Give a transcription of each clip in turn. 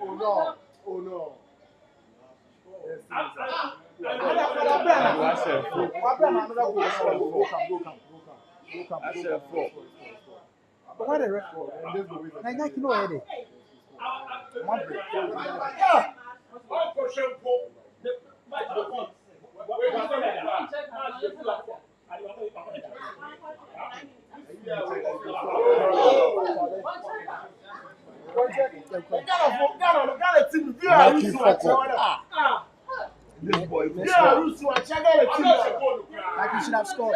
Oh no. Oh no. But why the record? Like you know already. Ghana team, this boy, like you should have scored.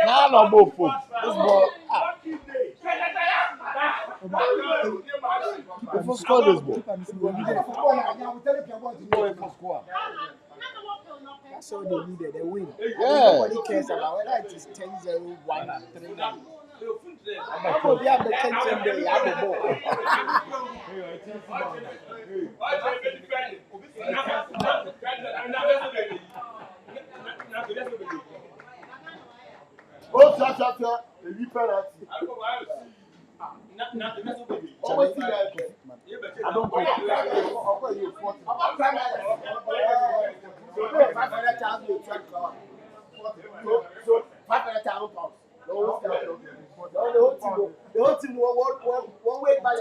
Nah, no both. This boy. If you score this ball, that's all they needed. They win. Yeah. Nobody cares about whether it is 10-0, 1-3. I'm going to be at the 10-10 day. I have a ball. Oh, shut. A new penalty. I don't go. So 500,000 pounds. The whole team one way back.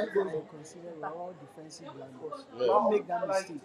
Consider all defensive blunders. Don't make that mistake.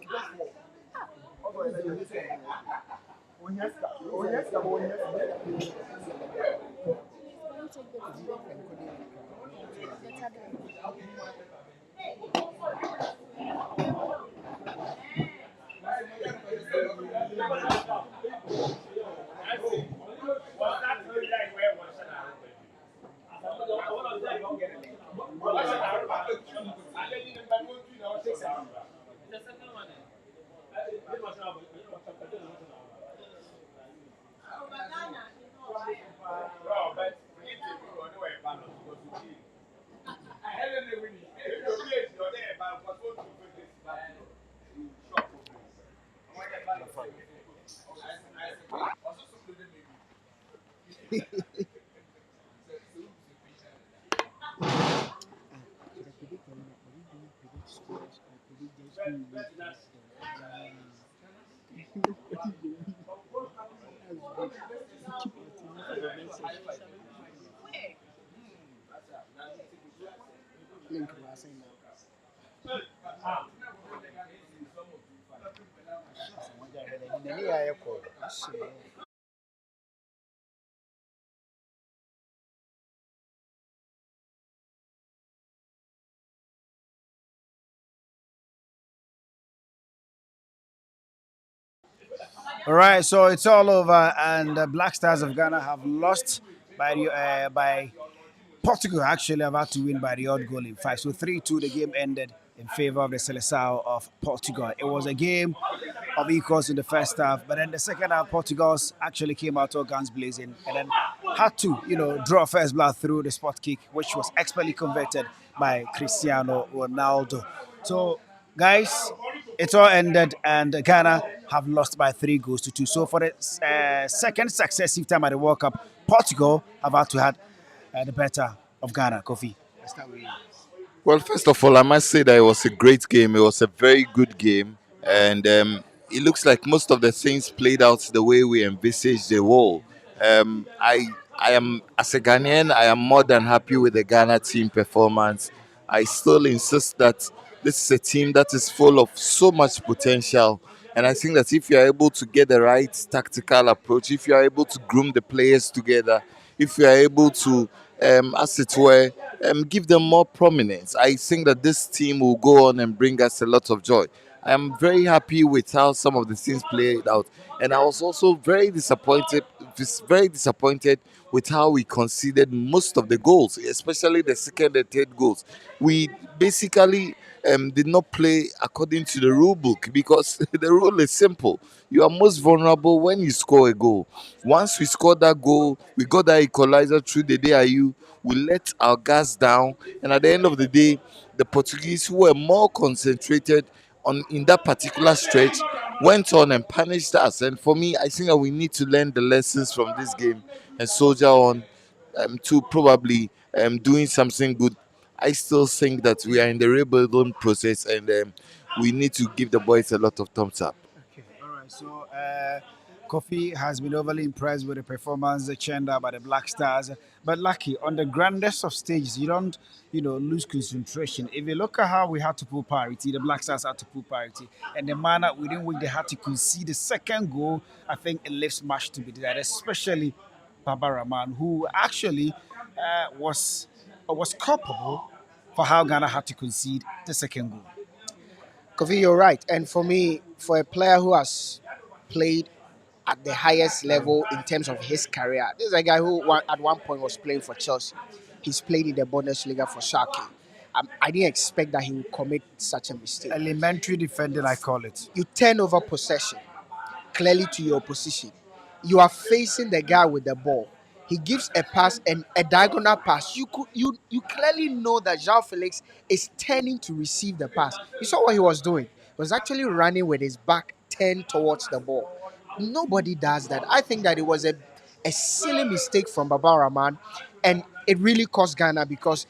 All right, so it's all over, and the Black Stars of Ghana have lost by Portugal. Actually, have had to win by the odd goal in 5. So 3-2, the game ended in favor of the Seleção of Portugal. It was a game of equals in the first half, but then the second half, Portugal's actually came out all guns blazing, and then had to, draw first blood through the spot kick, which was expertly converted by Cristiano Ronaldo. So, guys, it's all ended, and Ghana have lost by 3 goals to 2. So for the second successive time at the World Cup, Portugal have had to have the better of Ghana. Kofi, let's start with you. Well, first of all, I must say that it was a great game. It was a very good game, and it looks like most of the things played out the way we envisaged they will. I am, as a Ghanaian, I am more than happy with the Ghana team performance. I still insist that this is a team that is full of so much potential, and I think that if you are able to get the right tactical approach, if you are able to groom the players together, if you are able to, as it were, give them more prominence, I think that this team will go on and bring us a lot of joy. I am very happy with how some of the things played out, and I was also very disappointed with how we conceded most of the goals, especially the second and third goals. We basically did not play according to the rule book, because the rule is simple. You are most vulnerable when you score a goal. Once we scored that goal, we got that equalizer through the DIU. We let our guards down, and at the end of the day, the Portuguese, who were more concentrated on in that particular stretch went on and punished us. And for me, I think that we need to learn the lessons from this game and soldier on to probably doing something good. I still think that we are in the rebuilding process, and we need to give the boys a lot of thumbs up. Okay, all right. So, Kofi has been overly impressed with the performance agenda by the Black Stars. But lucky, on the grandest of stages, you don't, lose concentration. If you look at how we had to pull parity, the Black Stars had to pull parity, and the manner within which they had to concede the second goal, I think it leaves much to be desired, especially Baba Rahman, who actually was culpable for how Ghana had to concede the second goal. Kofi, you're right. And for me, for a player who has played at the highest level in terms of his career, this is a guy who at one point was playing for Chelsea. He's played in the Bundesliga for Schalke. I didn't expect that he would commit such a mistake. Elementary defending, I call it. You turn over possession clearly to your opposition. You are facing the guy with the ball. He gives a pass and a diagonal pass. You clearly know that João Felix is turning to receive the pass. You saw what he was doing. He was actually running with his back turned towards the ball. Nobody does that. I think that it was a silly mistake from Baba Rahman, and it really cost Ghana because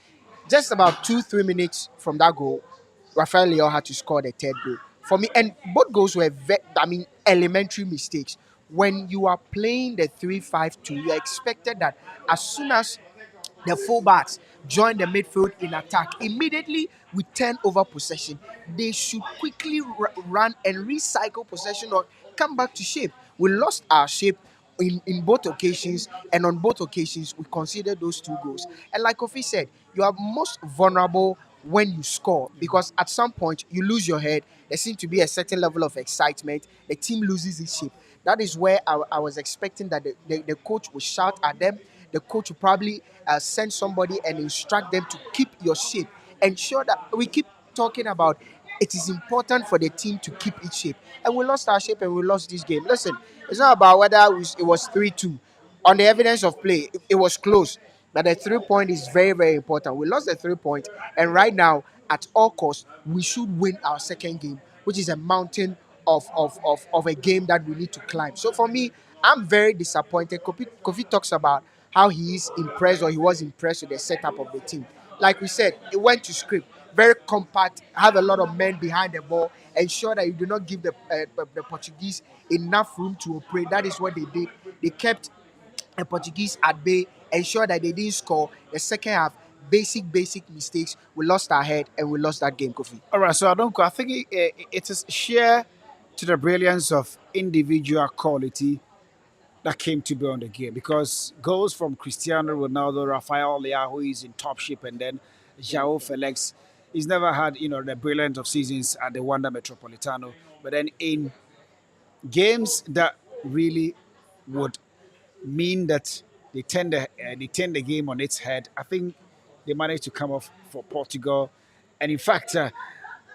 just about 2-3 minutes from that goal, Rafael Leao had to score the third goal for me, and both goals were elementary mistakes. When you are playing the 3-5-2, you are expected that as soon as the fullbacks join the midfield in attack, immediately we turn over possession. They should quickly run and recycle possession or come back to shape. We lost our shape in both occasions, and on both occasions we considered those two goals. And like Kofi said, you are most vulnerable when you score because at some point you lose your head. There seems to be a certain level of excitement. The team loses its shape. That is where I was expecting that the coach would shout at them. The coach will probably send somebody and instruct them to keep your shape. Ensure that we keep talking about it is important for the team to keep its shape. And we lost our shape and we lost this game. Listen, it's not about whether it was 3-2. On the evidence of play, it was close. But the 3 point is very, very important. We lost the 3 point, and right now, at all costs, we should win our second game, which is a mountain of a game that we need to climb. So for me, I'm very disappointed. Kofi talks about how he is impressed or he was impressed with the setup of the team. Like we said, it went to script, very compact, have a lot of men behind the ball, ensure that you do not give the Portuguese enough room to operate. That is what they did. They kept the Portuguese at bay, ensure that they didn't score. The second half, basic mistakes. We lost our head and we lost that game, Kofi. All right, so I don't. I think it is sheer to the brilliance of individual quality that came to be on the game because goals from Cristiano Ronaldo, Rafael Leao, who is in top shape, and then João Felix. He's never had the brilliance of seasons at the Wanda Metropolitano, but then in games that really would mean that they turn the game on its head. I think they managed to come off for Portugal, and in fact,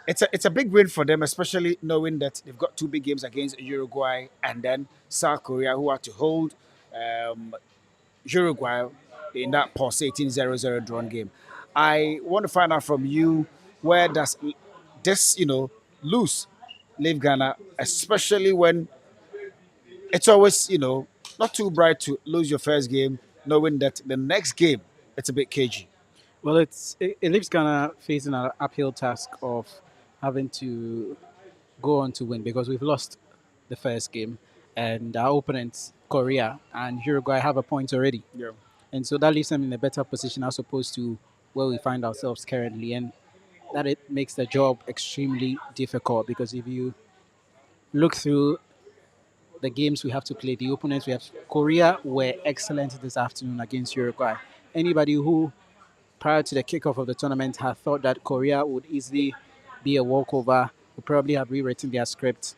it's a big win for them, especially knowing that they've got two big games against Uruguay and then South Korea, who had to hold um, Uruguay in that pulsating 0-0 drawn game. I want to find out from you, where does this lose leave Ghana, especially when it's always not too bright to lose your first game, knowing that the next game it's a bit cagey. Well, it leaves Ghana facing an uphill task of having to go on to win because we've lost the first game, and our opponents Korea and Uruguay have a point already, Yeah. and so that leaves them in a better position as opposed to where we find ourselves currently, and that it makes the job extremely difficult because if you look through the games we have to play, the opponents we have, Korea were excellent this afternoon against Uruguay. Anybody who prior to the kickoff of the tournament had thought that Korea would easily be a walkover, would probably have rewritten their script.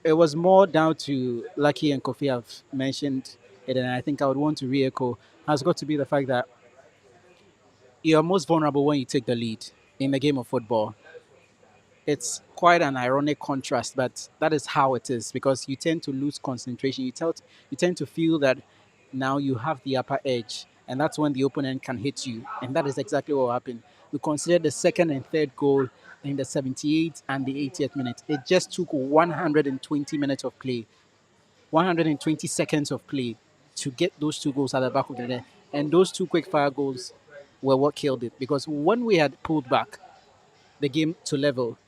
It was more down to Lucky and Kofi have mentioned it, and I think I would want to re-echo, has got to be the fact that you're most vulnerable when you take the lead in the game of football. It's quite an ironic contrast, but that is how it is because you tend to lose concentration. You tend to feel that now you have the upper edge, and that's when the opponent can hit you, and that is exactly what happened. We considered the second and third goal in the 78th and the 80th minute. It just took 120 minutes of play, 120 seconds of play to get those two goals at the back of the net. And those two quick fire goals were what killed it. Because when we had pulled back the game to level,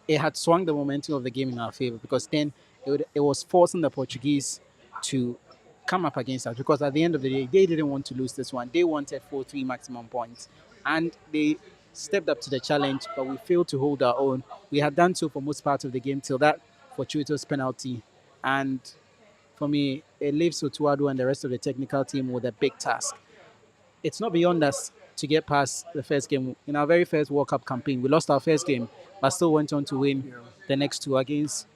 it had swung the momentum of the game in our favor, because then it was forcing the Portuguese to come up against us, because at the end of the day, they didn't want to lose this one. They wanted 4-3 maximum points. And they stepped up to the challenge, but we failed to hold our own. We had done so for most parts of the game till that fortuitous penalty. And for me, it leaves Otuado and the rest of the technical team with a big task. It's not beyond us to get past the first game. In our very first World Cup campaign, we lost our first game, but still went on to win the next two against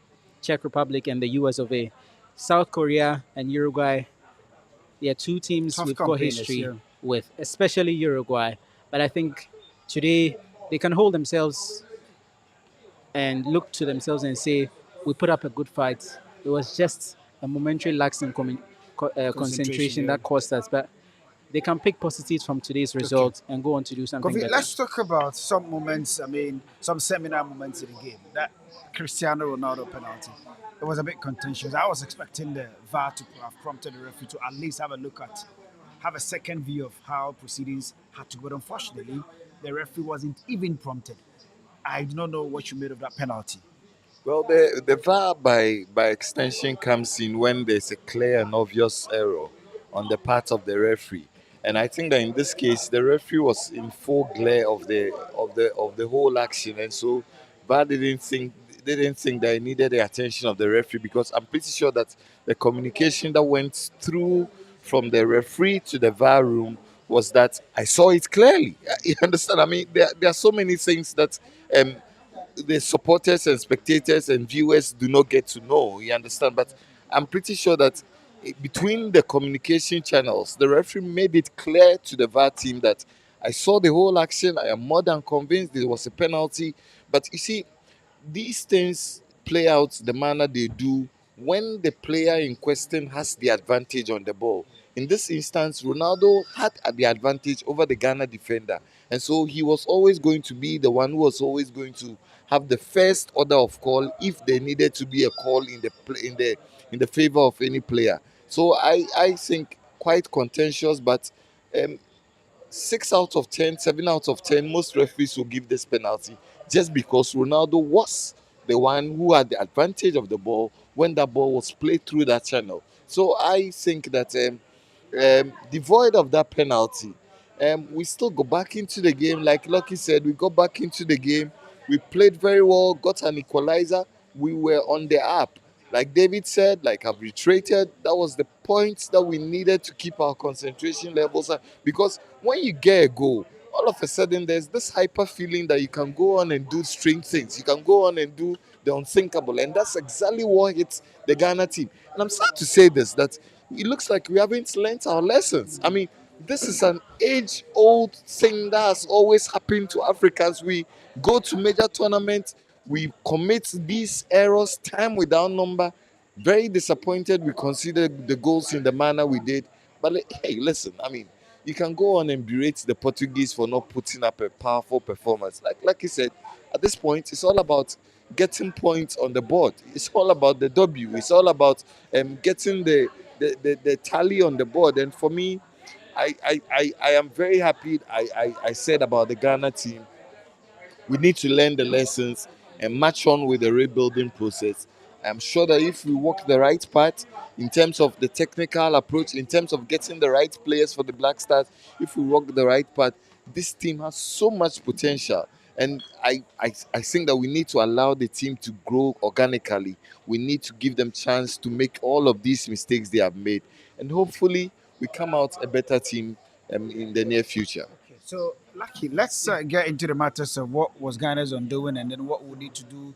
Czech Republic and the US of A. South Korea and Uruguay, they are two teams Tough we've got campaign this history year. with, especially Uruguay. But I think today they can hold themselves and look to themselves and say, we put up a good fight. It was just a momentary lapse in Concentration, concentration yeah. that cost us. But they can pick positives from today's Okay. result and go on to do something Kofi, better. let's talk about some moments, some seminal moments in the game. That Cristiano Ronaldo penalty. It was a bit contentious. I was expecting the VAR to have prompted the referee to at least have a second view of how proceedings had to go. But unfortunately, the referee wasn't even prompted. I do not know what you made of that penalty. Well, the VAR by extension comes in when there's a clear and obvious error on the part of the referee, and I think that in this case the referee was in full glare of the whole action, and so VAR didn't think that it needed the attention of the referee, because I'm pretty sure that the communication that went through from the referee to the VAR room was that I saw it clearly. You understand? I mean, there are so many things that um, the supporters and spectators and viewers do not get to know. You understand? But I'm pretty sure that between the communication channels, the referee made it clear to the VAR team that I saw the whole action. I am more than convinced there was a penalty. But you see, these things play out the manner they do when the player in question has the advantage on the ball. In this instance, Ronaldo had the advantage over the Ghana defender, and so he was always going to be the one who was always going to have the first order of call if there needed to be a call in the favor of any player. So I think quite contentious, but um, 6 out of 10, 7 out of 10, most referees will give this penalty just because Ronaldo was the one who had the advantage of the ball when that ball was played through that channel. So I think that devoid of that penalty, we still go back into the game. Like Lucky said, we got back into the game. We played very well, got an equalizer. We were on the up. Like David said, like I've reiterated, that was the point that we needed to keep our concentration levels up. Because when you get a goal, all of a sudden there's this hyper feeling that you can go on and do strange things. You can go on and do the unthinkable. And that's exactly what hits the Ghana team. And I'm sad to say this, that it looks like we haven't learnt our lessons. I mean, this is an age old thing that has always happened to Africans. We go to major tournaments, we commit these errors time without number. Very disappointed we considered the goals in the manner we did. But hey, listen, I mean, you can go on and berate the Portuguese for not putting up a powerful performance. Like you said, at this point, it's all about getting points on the board. It's all about the W. It's all about getting the tally on the board. And for me, I am very happy. I said about the Ghana team, we need to learn the lessons and march on with the rebuilding process. I'm sure that if we walk the right path in terms of the technical approach, in terms of getting the right players for the Black Stars, if we walk the right path, this team has so much potential. And I think that we need to allow the team to grow organically. We need to give them chance to make all of these mistakes they have made. And hopefully we come out a better team in the near future. Okay, so Lucky, let's get into the matters of what was Ghana's undoing and then what we need to do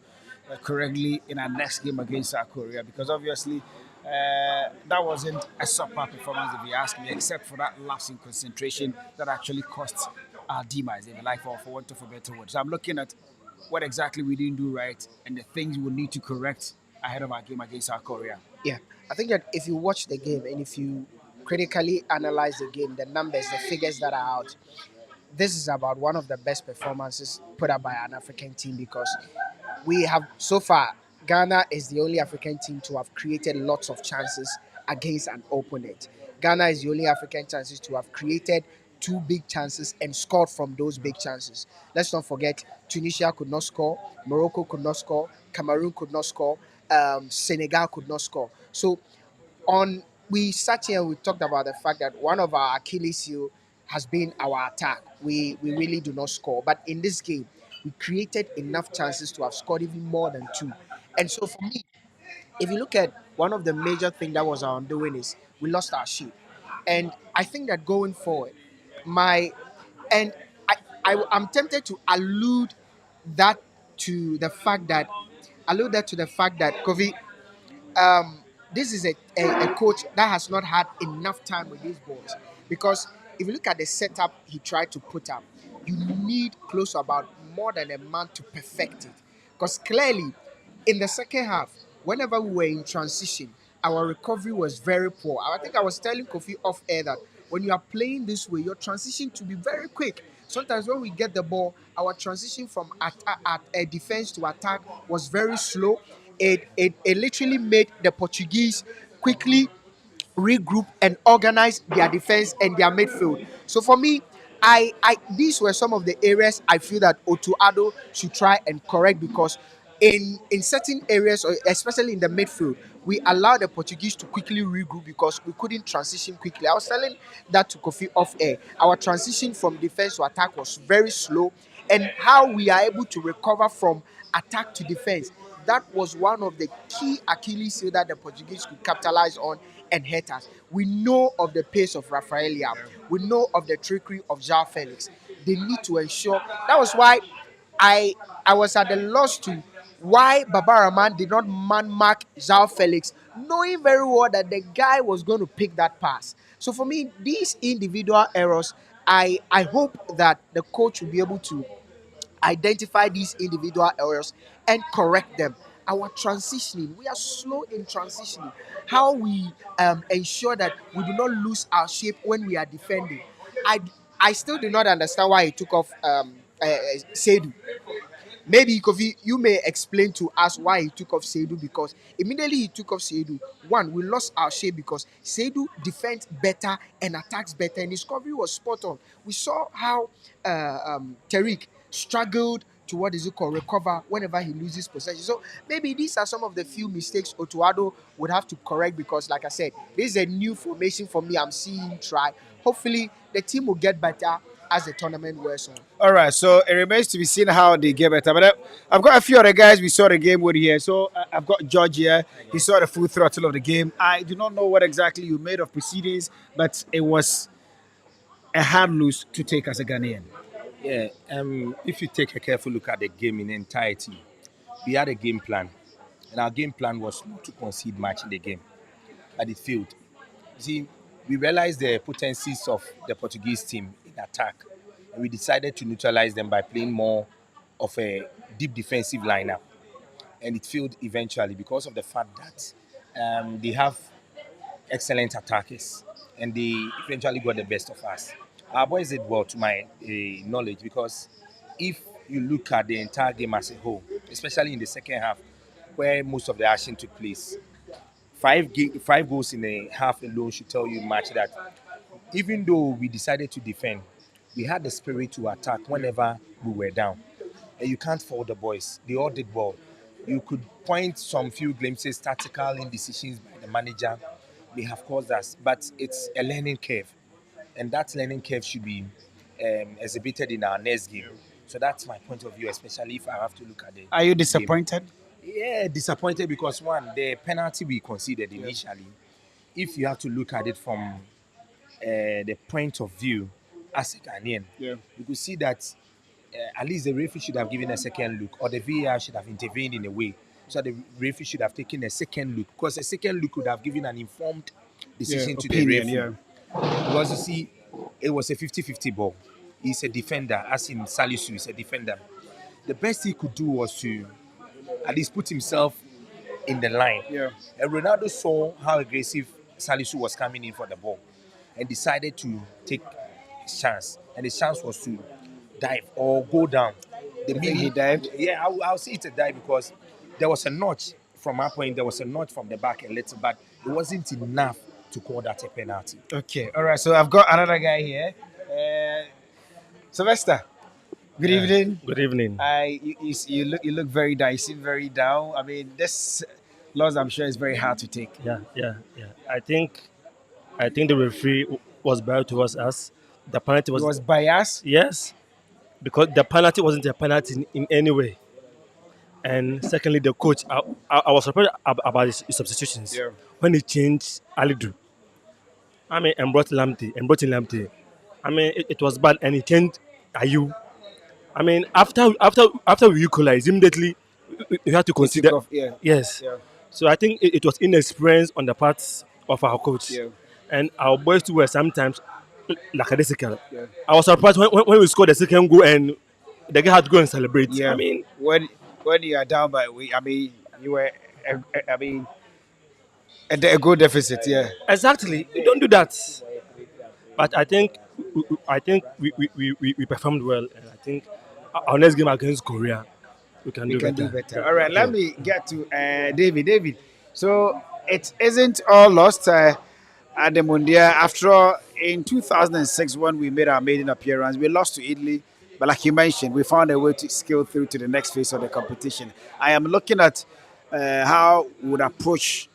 correctly in our next game against South Korea. Because obviously, that wasn't a subpar performance, if you ask me, except for that lapse in concentration that actually cost our demise, if you like, for want of a better word. So I'm looking at what exactly we didn't do right and the things we need to correct ahead of our game against South Korea. Yeah, I think that if you watch the game and if you critically analyze the game, the numbers, the figures that are out, this is about one of the best performances put up by an African team because we have so far Ghana is the only African team to have created lots of chances against an opponent. Ghana is the only African chances to have created two big chances and scored from those big chances. Let's not forget Tunisia could not score, Morocco could not score, Cameroon could not score, Senegal could not score. So on we sat here and we talked about the fact that one of our Achilles heel has been our attack. We really do not score. But in this game, we created enough chances to have scored even more than two. And so for me, if you look at one of the major things that was our undoing is we lost our shape. And I think that going forward, my and I'm tempted to that allude that to the fact that Kofi, um, this is a coach that has not had enough time with these boys because if you look at the setup he tried to put up, you need close to about more than a month to perfect it. Because clearly, in the second half, whenever we were in transition, our recovery was very poor. I think I was telling Kofi off air that when you are playing this way, your transition to be very quick. Sometimes when we get the ball, our transition from at a defense to attack was very slow. It literally made the Portuguese quickly regroup and organize their defense and their midfield. So for me, I these were some of the areas I feel that Otuado should try and correct because in certain areas, or especially in the midfield, we allowed the Portuguese to quickly regroup because we couldn't transition quickly. I was telling that to Kofi off air. Our transition from defense to attack was very slow, and how we are able to recover from attack to defense. That was one of the key Achilles heel that the Portuguese could capitalize on and hurt us. We know of the pace of Rafaelia. We know of the trickery of João Felix. They need to ensure. That was why I I was at the loss to why Baba Rahman did not man mark João Felix, knowing very well that the guy was going to pick that pass. So for me, these individual errors, I hope that the coach will be able to identify these individual errors and correct them. Our transitioning, we are slow in transitioning. How we ensure that we do not lose our shape when we are defending. I I still do not understand why he took off Seydou. Maybe Kofi, you may explain to us why he took off Seydou because immediately he took off Seydou, one, we lost our shape because Seydou defends better and attacks better, and his coverage was spot on. We saw how Tariq struggled to what is it called recover whenever he loses possession. So maybe these are some of the few mistakes Otuado would have to correct because, like I said, this is a new formation for me. I'm seeing him try. Hopefully, the team will get better as the tournament wears on. All right, so it remains to be seen how they get better. But I've got a few other guys we saw the game with here. So I've got George here. He saw the full throttle of the game. I do not know what exactly you made of proceedings, but it was a hard lose to take as a Ghanaian. Yeah, if you take a careful look at the game in entirety, we had a game plan, and our game plan was not to concede much in the game, but it failed. You see, we realized the potencies of the Portuguese team in attack, and we decided to neutralize them by playing more of a deep defensive lineup, and it failed eventually because of the fact that they have excellent attackers, and they eventually got the best of us. Our boys did well, to my knowledge, because if you look at the entire game as a whole, especially in the second half, where most of the action took place, five goals in a half alone should tell you much that even though we decided to defend, we had the spirit to attack whenever we were down. And you can't fault the boys. They all did well. You could point some few glimpses, tactical indecisions by the manager may have caused us, but it's a learning curve. And that learning curve should be exhibited in our next game. So that's my point of view, especially if I have to look at the Are you game. disappointed? Yeah, disappointed because one, the penalty we conceded initially, if you have to look at it from the point of view as a Ghanaian, Yeah. you could see that at least the referee should have given a second look, or the VAR should have intervened in a way so the referee should have taken a second look, because a second look would have given an informed Yeah. decision to the Opinion, referee. yeah. Because you see, it was a 50-50 ball. He's a defender, as in Salisu is a defender. The best he could do was to at least put himself in the line. Yeah. And Ronaldo saw how aggressive Salisu was coming in for the ball and decided to take chance, and his chance was to dive or go down. The You think he meaning, dived? yeah, I'll see it a dive because there was a notch from our point, there was a notch from the back a little, but it wasn't enough to call that a penalty. Okay, all right. So I've got another guy here. Uh, Sylvester, good evening. Good evening. You look very down. You seem very down. I mean, this loss I'm sure is very hard to take. Yeah. I think the referee was biased towards us. The penalty It was was bias. yes, because the penalty wasn't a penalty in any way. And secondly, the coach, I was surprised about his substitutions Yeah. when he changed Alidu. I mean, and brought in Lamptey. I mean, it was bad, and he changed Ayu. I mean, after we equalized immediately, we had to He took consider off. Yeah. yes. Yeah. So I think it was inexperience on the part of our coach, Yeah. and our boys too were sometimes lackadaisical. Yeah. I was surprised when we scored the second goal and the guy had to go and celebrate. Yeah. I mean, When you are down by, I mean, you were. I mean, a goal deficit. Yeah. exactly, you don't do that. But I think we performed well, and I think our next game against Korea we can We do can do better. better. All right, let Yeah. me get to David. David, so it isn't all lost at the Mundial. After all, in 2006, when we made our maiden appearance, we lost to Italy. But like you mentioned, we found a way to scale through to the next phase of the competition. I am looking at how we would approach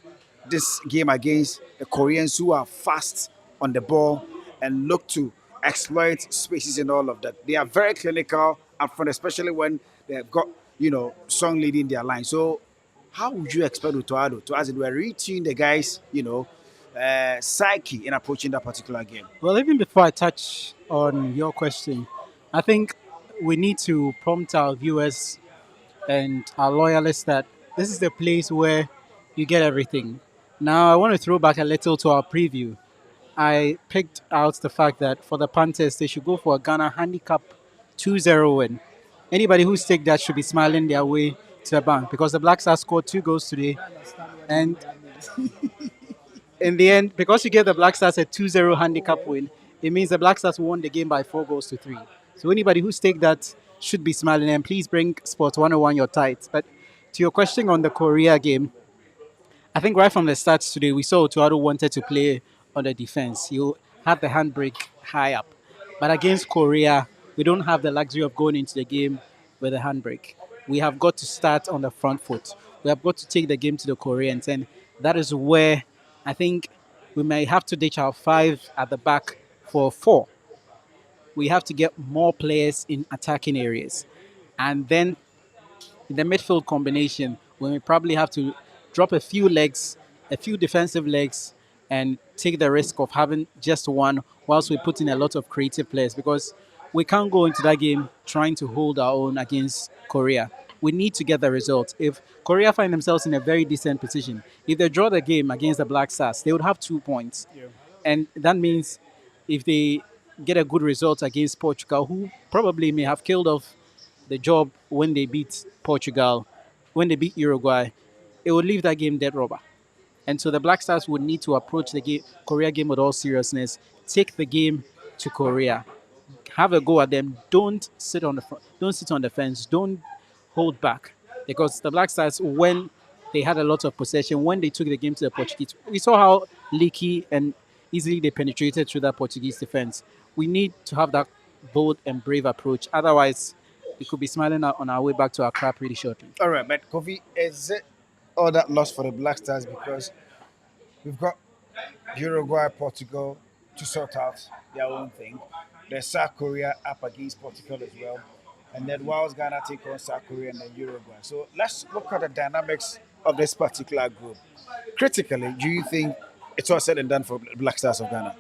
this game against the Koreans who are fast on the ball and look to exploit spaces and all of that. They are very clinical up front, especially when they've got, Song leading their line. So how would you expect Utoado to, as it were, reaching the guys, psyche in approaching that particular game? Well, even before I touch on your question, I think we need to prompt our viewers and our loyalists that this is the place where you get everything. Now, I want to throw back a little to our preview. I picked out the fact that for the Panthers, they should go for a Ghana handicap 2-0 win. Anybody who's take that should be smiling their way to the bank because the Black Stars scored 2 goals today. And in the end, because you gave the Black Stars a 2-0 handicap win, it means the Black Stars won the game by 4 goals to 3. So anybody who's take that should be smiling, and please bring Sports 101 your tights. But to your question on the Korea game, I think right from the start today, we saw Tuadu wanted to play on the defense. You had the handbrake high up. But against Korea, we don't have the luxury of going into the game with a handbrake. We have got to start on the front foot. We have got to take the game to the Koreans. And that is where I think we may have to ditch our five at the back for four. We have to get more players in attacking areas. And then in the midfield combination, we may probably have to drop a few legs, a few defensive legs, and take the risk of having just one whilst we put in a lot of creative players because we can't go into that game trying to hold our own against Korea. We need to get the result. If Korea find themselves in a very decent position, if they draw the game against the Black Stars, they would have 2 points. And that means if they get a good result against Portugal, who probably may have killed off the job when they beat Portugal, when they beat Uruguay, it would leave that game dead rubber. And so the Black Stars would need to approach the Korea game with all seriousness, take the game to Korea, have a go at them. Don't sit on the front, don't sit on the fence, don't hold back. Because the Black Stars, when they had a lot of possession, when they took the game to the Portuguese, we saw how leaky and easily they penetrated through that Portuguese defense. We need to have that bold and brave approach. Otherwise, we could be smiling on our way back to our crap pretty shortly. All right, but Kofi, is it all that loss for the Black Stars because we've got Uruguay, Portugal to sort out their own thing. There's South Korea up against Portugal as well. And then whilst Ghana take on South Korea and then Uruguay. So let's look at the dynamics of this particular group. Critically, do you think it's all said and done for Black Stars of Ghana?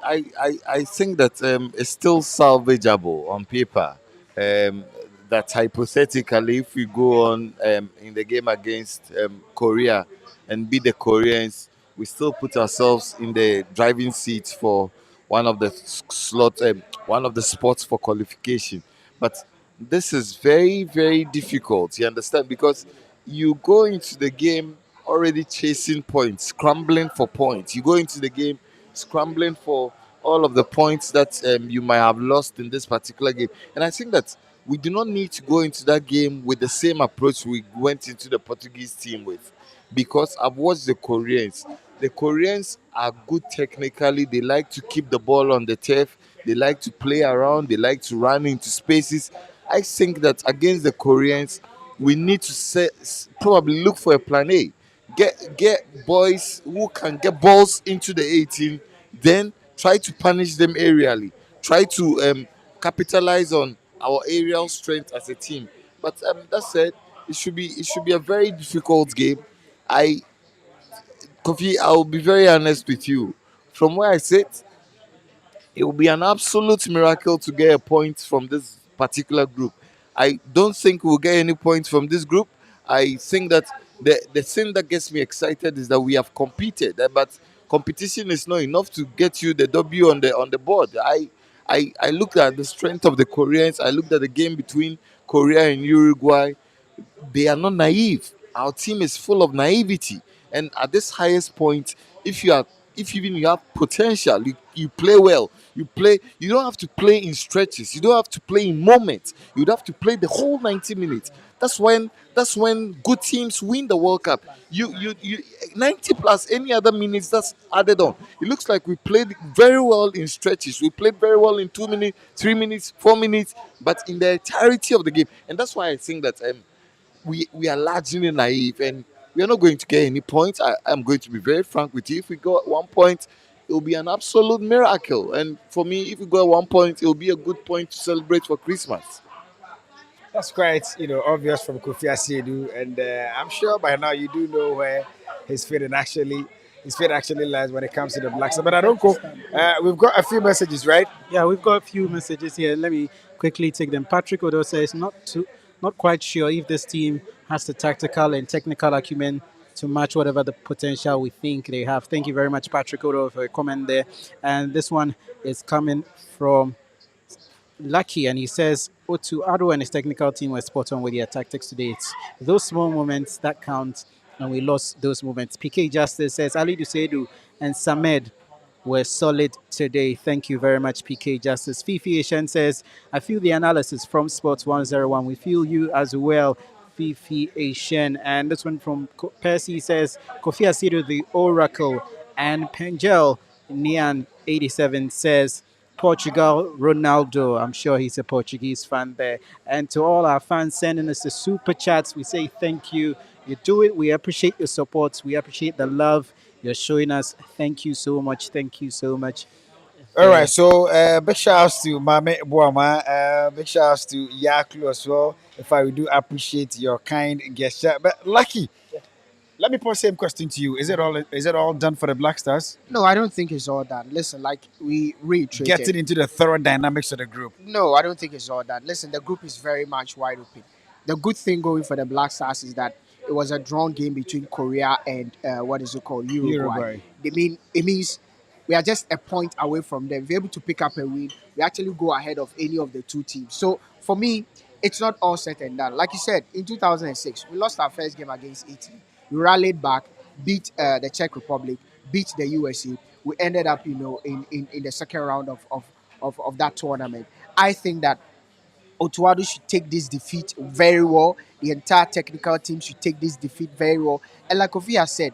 I think that it's still salvageable on paper. Um, that hypothetically, if we go on in the game against Korea and beat the Koreans, we still put ourselves in the driving seat for one of the spots for qualification. But this is very, very difficult. You understand? Because you go into the game already chasing points, scrambling for points. You go into the game scrambling for all of the points that you might have lost in this particular game. And I think that we do not need to go into that game with the same approach we went into the Portuguese team with, because I've watched the Koreans. The Koreans are good technically. They like to keep the ball on the turf. They like to play around. They like to run into spaces. I think that against the Koreans, we need to probably look for a plan A. Get boys who can get balls into the 18, then try to punish them aerially. Try to capitalize on our aerial strength as a team. But that said, it should be a very difficult game. I Kofi, I'll be very honest with you. From where I sit, it will be an absolute miracle to get a point from this particular group. I don't think we'll get any points from this group. I think that the thing that gets me excited is that we have competed, but competition is not enough to get you the W on the board. I looked at the strength of the Koreans. I looked at the game between Korea and Uruguay. They are not naive. Our team is full of naivety. And at this highest point, if you are if even you have potential, you play well. You don't have to play in stretches. You don't have to play in moments. You'd have to play the whole 90 minutes. That's when good teams win the World Cup. You 90 plus any other minutes that's added on. It looks like we played very well in stretches. We played very well in 2 minutes, 3 minutes, 4 minutes, but in the entirety of the game. And that's why I think that we are largely naive and we are not going to get any points. I'm going to be very frank with you. If we got 1 point, it will be an absolute miracle. And for me, if we got 1 point, it will be a good point to celebrate for Christmas. That's quite, obvious from Kofi Asiedu, and I'm sure by now you do know where his fate actually his fate actually lies when it comes to the Black Stars. But I don't go. We've got a few messages, right? Yeah, we've got a few messages here. Let me quickly take them. Patrick Odo says not quite sure if this team has the tactical and technical acumen to match whatever the potential we think they have. Thank you very much, Patrick Odo, for a comment there. And this one is coming from Lucky, and he says, Otu Ado and his technical team were spot on with their tactics today. It's those small moments that count, and we lost those moments. PK Justice says, Ali Dusedu and Samed were solid today. Thank you very much, PK Justice. Fifi Asian says, I feel the analysis from Sports 101. We feel you as well, Fifi Asian. And this one from Percy says, Kofi Asido, the Oracle, and Pengel Nian 87 says, Portugal, Ronaldo. I'm sure he's a Portuguese fan there. And to all our fans sending us the super chats, we say thank you. You do it. We appreciate your support. We appreciate the love you're showing us. Thank you so much. Thank you so much. All right, so big shout outs to Mame Buama, big shout outs to Yaklu as well. If I do appreciate your kind gesture, but Lucky, let me pose the same question to you. Is it all done for the Black Stars? No, I don't think it's all done. Listen, like we reiterated. Getting into the thorough dynamics of the group. No, I don't think it's all that. Listen, the group is very much wide open. The good thing going for the Black Stars is that it was a drawn game between Korea and what is it called, Uruguay. Uruguay. It means we are just a point away from them. If we're able to pick up a win, we actually go ahead of any of the two teams. So for me, it's not all said and done. Like you said, in 2006, we lost our first game against Italy. We rallied back, beat the Czech Republic, beat the USA. We ended up, in the second round of that tournament. I think that Otuado should take this defeat very well. The entire technical team should take this defeat very well. And like Kofi has said,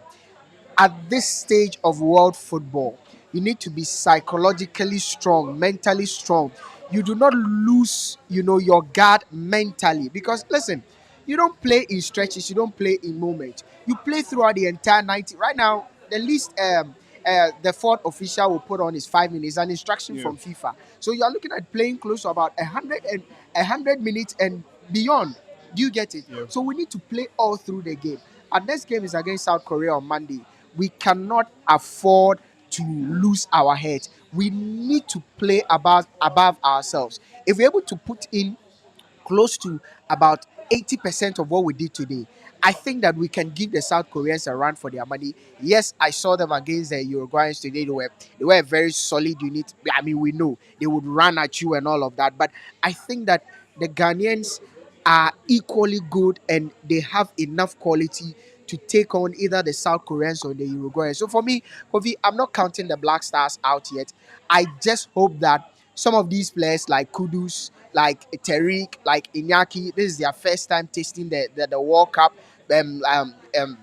at this stage of world football, you need to be psychologically strong, mentally strong. You do not lose, your guard mentally. Because listen, you don't play in stretches, you don't play in moments. You play throughout the entire 90. Right now, the least the fourth official will put on is 5 minutes, an instruction from FIFA. So you are looking at playing close to about 100 minutes and beyond. Do you get it? So we need to play all through the game. Our next game is against South Korea on Monday. We cannot afford to lose our heads. We need to play above ourselves. If we're able to put in close to about 80% of what we did today, I think that we can give the South Koreans a run for their money. Yes, I saw them against the Uruguayans today. They were a very solid unit. I mean, we know they would run at you and all of that. But I think that the Ghanaians are equally good and they have enough quality to take on either the South Koreans or the Uruguayans. So for me, Kofi, I'm not counting the Black Stars out yet. I just hope that some of these players like Kudus, like Tariq, like Iñaki, this is their first time tasting the World Cup. Um, um, um,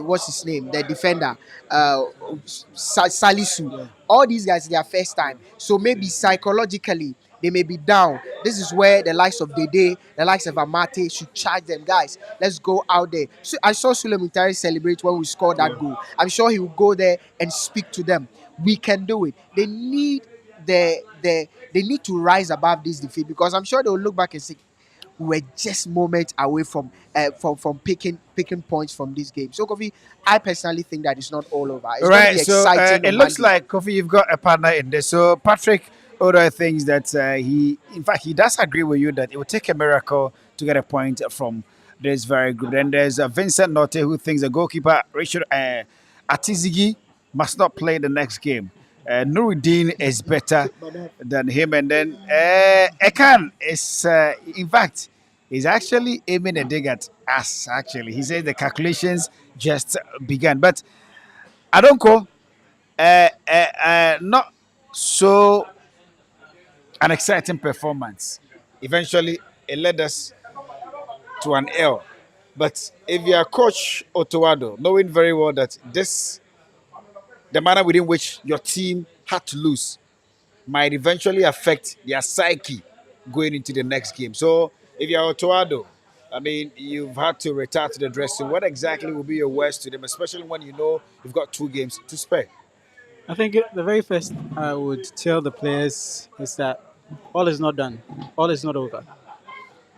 what's his name, the defender, uh Salisu. Yeah. All these guys, their first time, so maybe psychologically they may be down. This is where the likes of Dede, the likes of Amate should charge them, guys, let's go out there. So I saw Suleiman Tari celebrate when we scored that goal. I'm sure he will go there and speak to them. We can do it. They need they need to rise above this defeat, because I'm sure they'll look back and say we were just moments away from picking points from this game. So Kofi, I personally think that it's not all over. It's going to Right. be So exciting it on looks Monday. like Kofi, you've got a partner in this. So Patrick Odo thinks that in fact, he does agree with you that it would take a miracle to get a point from this very group. And there's Vincent Notte who thinks the goalkeeper Richard Atizigi must not play the next game. Nuruddin is better than him, and then Ekan is, in fact, he's actually aiming a dig at us. Actually, he says the calculations just began, but I don't call not so an exciting performance. Eventually, it led us to an L. But if you are Coach Otoado, knowing very well that the manner within which your team had to lose, might eventually affect their psyche going into the next game. So if you're Otoado, I mean, you've had to retire to the dressing. What exactly will be your words to them, especially when you know you've got 2 games to spare? I think the very first I would tell the players is that all is not done, all is not over,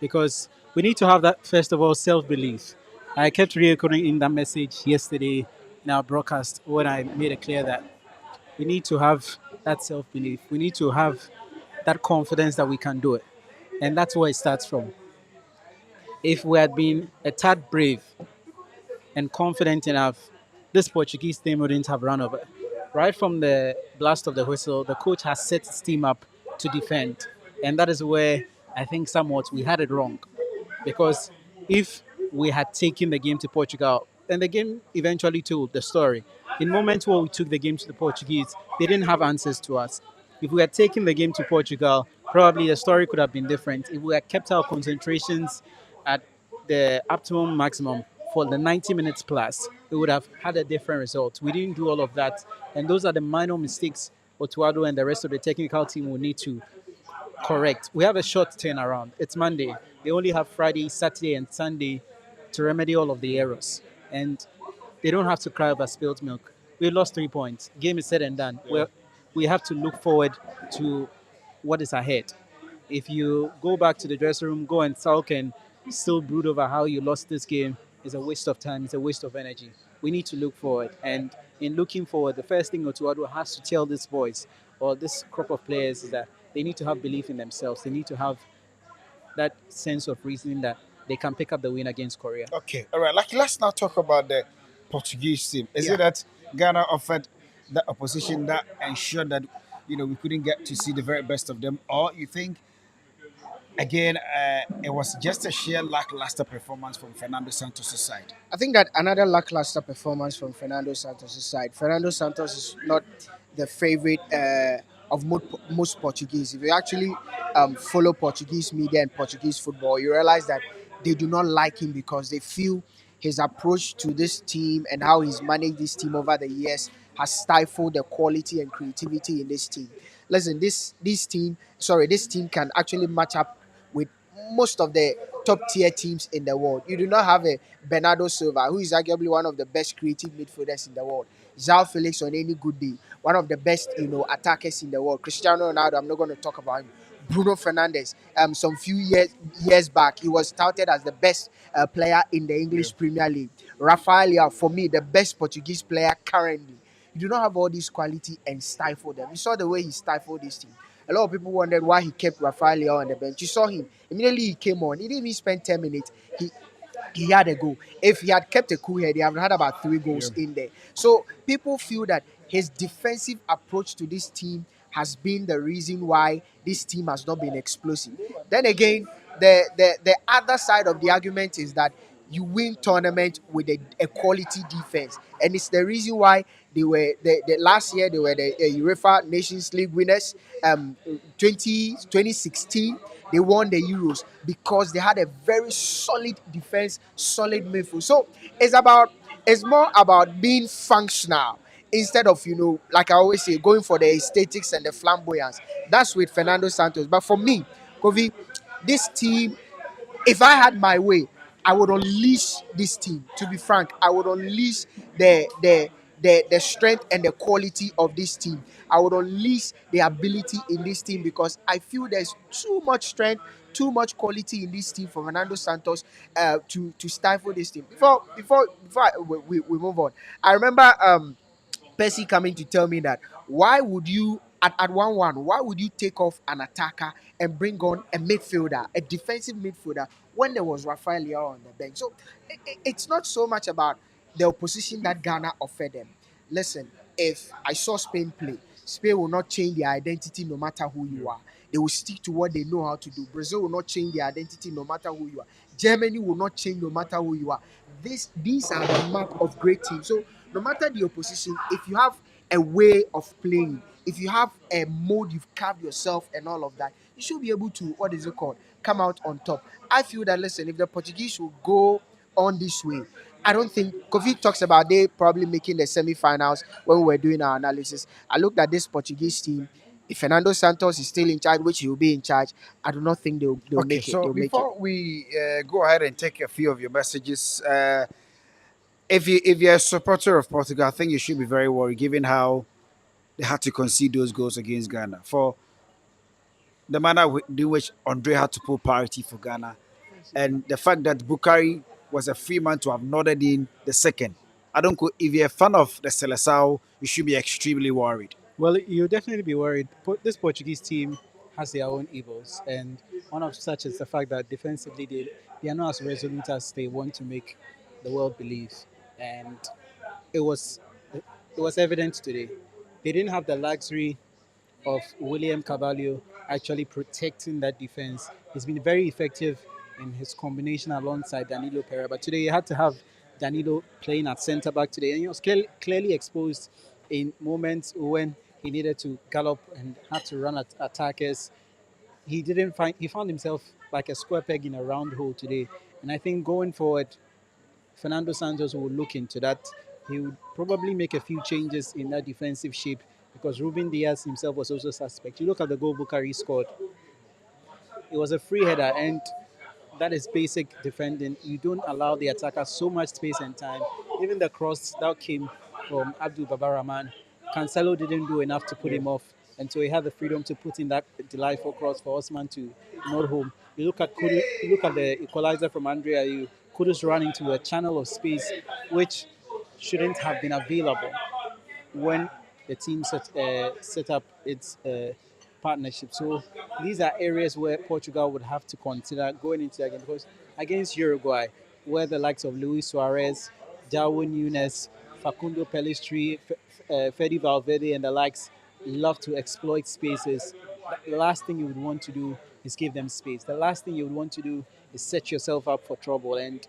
because we need to have that first of all self belief. I kept re-echoing in that message yesterday in our broadcast when I made it clear that we need to have that self belief. We need to have that confidence that we can do it, and that's where it starts from. If we had been a tad brave and confident enough, this Portuguese team wouldn't have run over. Right from the blast of the whistle, the coach has set his team up to defend. And that is where I think somewhat we had it wrong. Because if we had taken the game to Portugal, and the game eventually told the story. In moments where we took the game to the Portuguese, they didn't have answers to us. If we had taken the game to Portugal, probably the story could have been different. If we had kept our concentrations at the optimum maximum for the 90 minutes plus, we would have had a different result. We didn't do all of that. And those are the minor mistakes Otuado and the rest of the technical team will need to correct. We have a short turnaround. It's Monday. They only have Friday, Saturday, and Sunday to remedy all of the errors. And they don't have to cry over spilled milk. We lost 3 points. Game is said and done. We have to look forward to what is ahead. If you go back to the dressing room, go and sulk and still brood over how you lost this game, is a waste of time. It's a waste of energy. We need to look forward. And in looking forward, the first thing Otuado has to tell these boys or this crop of players is that they need to have belief in themselves. They need to have that sense of reasoning that they can pick up the win against Korea. Okay, all right. Like, let's now talk about the Portuguese team. Is Yeah. it that Ghana offered the opposition that ensured that we couldn't get to see the very best of them, or you think again it was just a sheer lackluster performance from Fernando Santos' side? I think that another lackluster performance from Fernando Santos' side. Fernando Santos is not the favorite of most Portuguese. If you actually follow Portuguese media and Portuguese football, you realize that they do not like him because they feel his approach to this team and how he's managed this team over the years has stifled the quality and creativity in this team. Listen, this team can actually match up with most of the top tier teams in the world. You do not have a Bernardo Silva, who is arguably one of the best creative midfielders in the world. Zhao Felix on any good day, one of the best attackers in the world. Cristiano Ronaldo, I'm not going to talk about him. Bruno Fernandes. Some few years back, he was touted as the best player in the English Premier League. Rafael Leao, for me, the best Portuguese player currently. You do not have all this quality and stifle them. You saw the way he stifled this team. A lot of people wondered why he kept Rafael Leao on the bench. You saw him. Immediately he came on. He didn't even spend 10 minutes. He had a goal. If he had kept a cool head, he have had about 3 goals in there. So people feel that his defensive approach to this team has been the reason why this team has not been explosive. Then again, the other side of the argument is that you win tournament with a quality defense, and it's the reason why they were the last year they were the UEFA Nations League winners. 2016 they won the Euros because they had a very solid defense, solid midfield. So it's more about being functional instead of, like I always say, going for the aesthetics and the flamboyance. That's with Fernando Santos. But for me, Kovi, this team, if I had my way, I would unleash this team. To be frank, I would unleash the strength and the quality of this team. I would unleash the ability in this team because I feel there's too much strength, too much quality in this team for Fernando Santos to stifle this team. We move on, I remember Percy coming to tell me that why would you at 1-1, why would you take off an attacker and bring on a midfielder, a defensive midfielder, when there was Rafael Leao on the bench? So it's not so much about the opposition that Ghana offered them. Listen, if I saw Spain play, Spain will not change their identity no matter who you are. They will stick to what they know how to do. Brazil will not change their identity no matter who you are. Germany will not change no matter who you are. These are the mark of great teams. So no matter the opposition, if you have a way of playing, if you have a mode you've carved yourself and all of that, you should be able to, what is it called, come out on top. I feel that, listen, if the Portuguese will go on this way, I don't think Kofi talks about they probably making the semi-finals when we were doing our analysis. I looked at this Portuguese team. If Fernando Santos is still in charge, which he will be in charge, I do not think they'll Okay, make it. so They'll make it. before we go ahead and take a few of your messages, if you're a supporter of Portugal, I think you should be very worried given how they had to concede those goals against Ghana. For the manner in which Andre had to pull parity for Ghana, and the fact that Bukari was a free man to have nodded in the second. I don't. If you're a fan of the Seleção, you should be extremely worried. Well, you'll definitely be worried. This Portuguese team has their own evils, and one of such is the fact that defensively they are not as resolute as they want to make the world believe. And it was it was evident today. They didn't have the luxury of William Carvalho actually protecting that defense. He's been very effective in his combination alongside Danilo Pereira. But today he had to have Danilo playing at centre back today. And he was clearly exposed in moments when he needed to gallop and had to run at attackers. He found himself like a square peg in a round hole today. And I think going forward, Fernando Santos will look into that. He would probably make a few changes in that defensive shape because Ruben Diaz himself was also suspect. You look at the goal Bukari scored, it was a free header, and that is basic defending. You don't allow the attacker so much space and time. Even the cross that came from Abdul Babarahman, Cancelo didn't do enough to put him off, and so he had the freedom to put in that delightful cross for Osman to not home. You look at the equalizer from Andrea. Kudus ran into a channel of space which shouldn't have been available when the team set up its partnership. So these are areas where Portugal would have to consider going into the game because against Uruguay, where the likes of Luis Suarez, Darwin Nunes, Facundo Pellistri, Fede Valverde, and the likes love to exploit spaces. The last thing you would want to do is give them space. The last thing you would want to do is set yourself up for trouble. And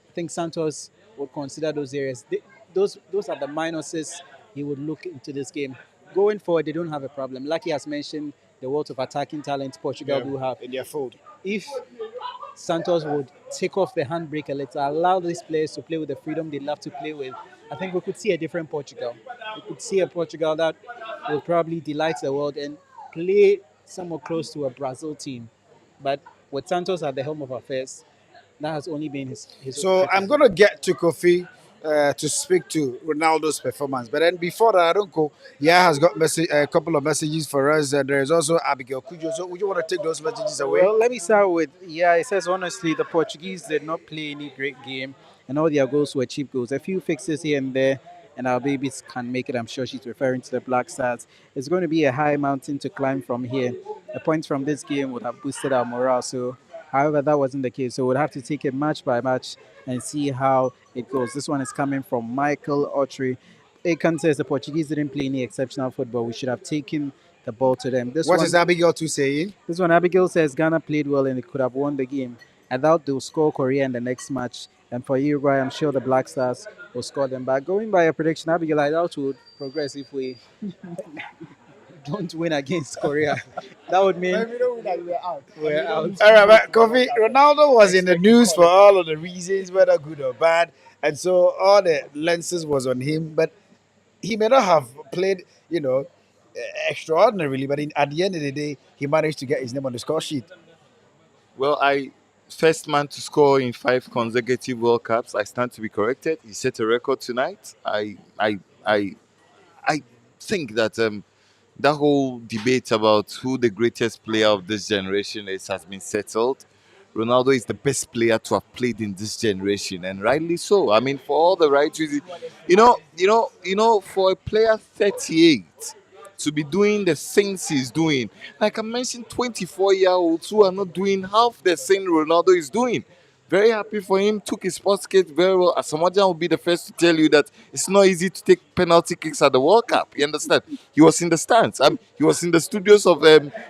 I think Santos would consider those areas. Those are the minuses he would look into this game. Going forward, they don't have a problem. Like he has mentioned, the wealth of attacking talent Portugal do have. In their fold. If Santos would take off the handbrake a little, allow these players to play with the freedom they love to play with, I think we could see a different Portugal. We could see a Portugal that will probably delight the world and play somewhat close to a Brazil team. But with Santos at the helm of affairs, that has only been his So I'm criticism. going to get to Kofi to speak to Ronaldo's performance. But then before that, I don't go. Yeah, has got a couple of messages for us. There is also Abigail Kujo. So would you want to take those messages away? Well, let me start with yeah. It says honestly, the Portuguese did not play any great game, and all their goals were cheap goals. A few fixes here and there, and our babies can make it. I'm sure she's referring to the Black Stars. It's going to be a high mountain to climb from here. The points from this game would have boosted our morale. So, however, that wasn't the case. So we'll have to take it match by match and see how it goes. This one is coming from Michael Autry. Akan says the Portuguese didn't play any exceptional football. We should have taken the ball to them. What is Abigail to saying? This one, Abigail says Ghana played well and they could have won the game. I doubt they'll score Korea in the next match And for Uruguay, I'm sure the Black Stars will score them back. Going by a prediction, Abigail, I doubt we would progress if we don't win against Korea. That would mean When we don't win that, we're out. we're out. All right, but Kofi, Ronaldo was in the news for all of the reasons, whether good or bad, and so all the lenses was on him. But he may not have played, extraordinarily. But at the end of the day, he managed to get his name on the score sheet. Well, I first man to score in 5 consecutive World Cups. I stand to be corrected. He set a record tonight. I think that that whole debate about who the greatest player of this generation is has been settled. Ronaldo is the best player to have played in this generation, and rightly so. I mean, for all the right reasons. For a player 38 to be doing the things he's doing, like I mentioned, 24-year-olds who are not doing half the thing Ronaldo is doing. Very happy for him. Took his sports kit very well. Asamoah will be the first to tell you that it's not easy to take penalty kicks at the World Cup. You understand? He was in the stands. He was in the studios of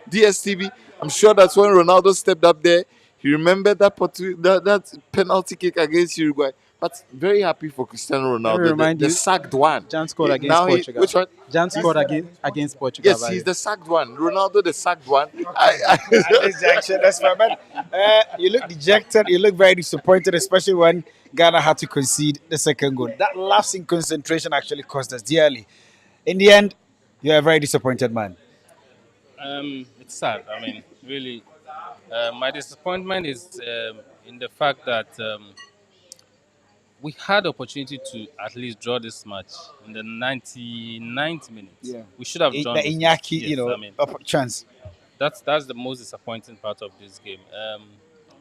DSTV. I'm sure that's when Ronaldo stepped up there. He remembered that penalty kick against Uruguay. But very happy for Cristiano Let me Ronaldo, remind the you, sacked one. Jan scored against Now Portugal. which one? Jan scored against Portugal. Yes, he's the sacked one. Ronaldo, the sacked one. At this junction, that's fine. But you look dejected. You look very disappointed, especially when Ghana had to concede the second goal. That lapse in concentration actually cost us dearly. In the end, you're a very disappointed man. It's sad. I mean, really, my disappointment is in the fact that we had opportunity to at least draw this match in the 99th minute. Yeah. We should have drawn The this match. Iñaki, Yes, I mean, chance. that's the most disappointing part of this game.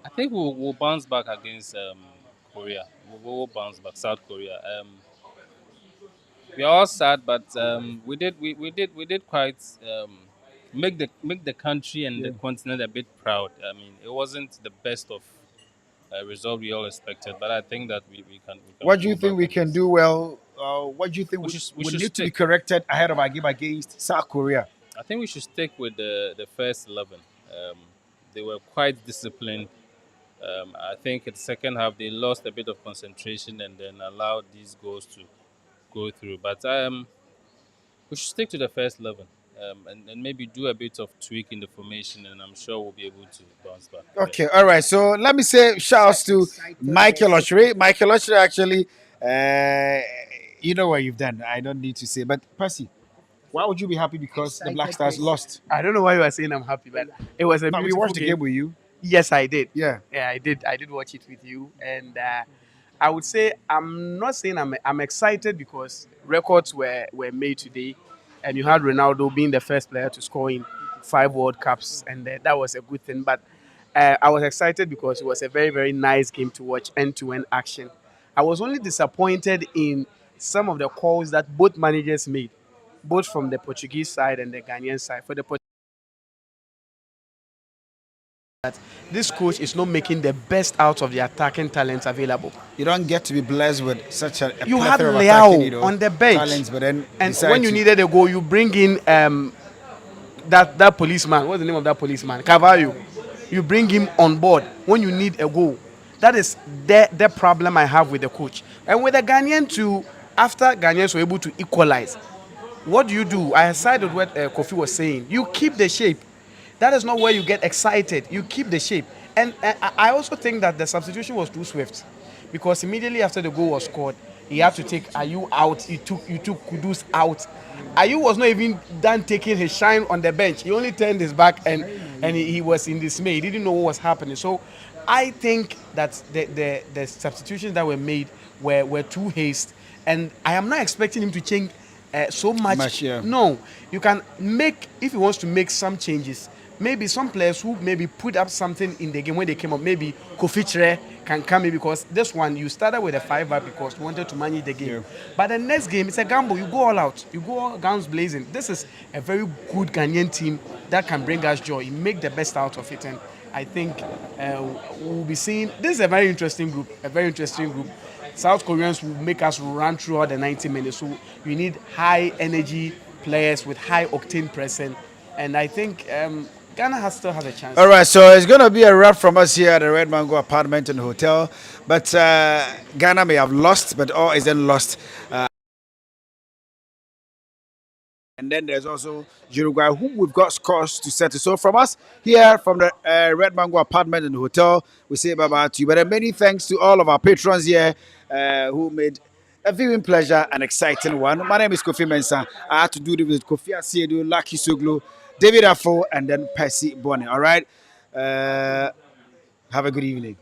I think we'll bounce back against Korea. We'll bounce back, South Korea. We are all sad, but we did quite make the country and the continent a bit proud. I mean, it wasn't the best of result we all expected, but I think that we can What do you pull think back we on can this. do well? What do you think We should we would should need to be stick. corrected ahead of our game against South Korea? I think we should stick with the first 11. They were quite disciplined. I think in the second half they lost a bit of concentration and then allowed these goals to go through. But we should stick to the first 11 and maybe do a bit of tweak in the formation, and I'm sure we'll be able to bounce back. Yeah. Okay, all right. So let me say shouts to Michael Oshry. Michael Oshry actually, you know what you've done. I don't need to say, but Percy, why would you be happy because the Black Stars lost? I don't know why you are saying I'm happy, but it was a No, we beautiful watched the game with you. Yes, I did. Yeah. Yeah, I did. I did watch it with you, and I would say I'm not saying I'm excited because records were made today, and you had Ronaldo being the first player to score in 5 World Cups, and that was a good thing. But I was excited because it was a very very nice game to watch, end-to-end action. I was only disappointed in some of the calls that both managers made, both from the Portuguese side and the Ghanaian side. For the this coach is not making the best out of the attacking talents available. You don't get to be blessed with such a You had plethora of Leao attacking, on the bench, talents, but then and decide when you to- needed a goal, you bring in that policeman. What's the name of that policeman? Cavallo. You bring him on board when you need a goal. That is the problem I have with the coach. And with the Ghanaian too, after Ghanaians were able to equalize, what do? I side with what Kofi was saying. You keep the shape. That is not where you get excited. You keep the shape. And I also think that the substitution was too swift, because immediately after the goal was scored, he had to take Ayu out. You took Kudus out. Ayu was not even done taking his shine on the bench. He only turned his back and he was in dismay. He didn't know what was happening. So I think that the substitutions that were made were too hasty, and I am not expecting him to change so much. Yeah. No, you can make, if he wants to make some changes. Maybe some players who maybe put up something in the game when they came up, maybe Kofi Chere can come in, because this one you started with a 5-back because you wanted to manage the game. Yeah. But the next game it's a gamble. You go all out. You go all guns blazing. This is a very good Ghanaian team that can bring us joy. You make the best out of it, and I think we'll be seeing. This is a very interesting group. A very interesting group. South Koreans will make us run throughout the 90 minutes. So you need high energy players with high octane pressing, and I think Ghana has still has a chance. All right, so it's going to be a wrap from us here at the Red Mango Apartment and Hotel. But Ghana may have lost, but all isn't lost. And then there's also Uruguay, whom we've got scores to settle. So from us here from the Red Mango Apartment and Hotel, we say bye-bye to you. But many thanks to all of our patrons here who made a viewing pleasure an exciting one. My name is Kofi Mensah. I had to do this with Kofi Asiedu, Lucky Suglu, David Afo, and then Percy Bonnie. All right. Have a good evening.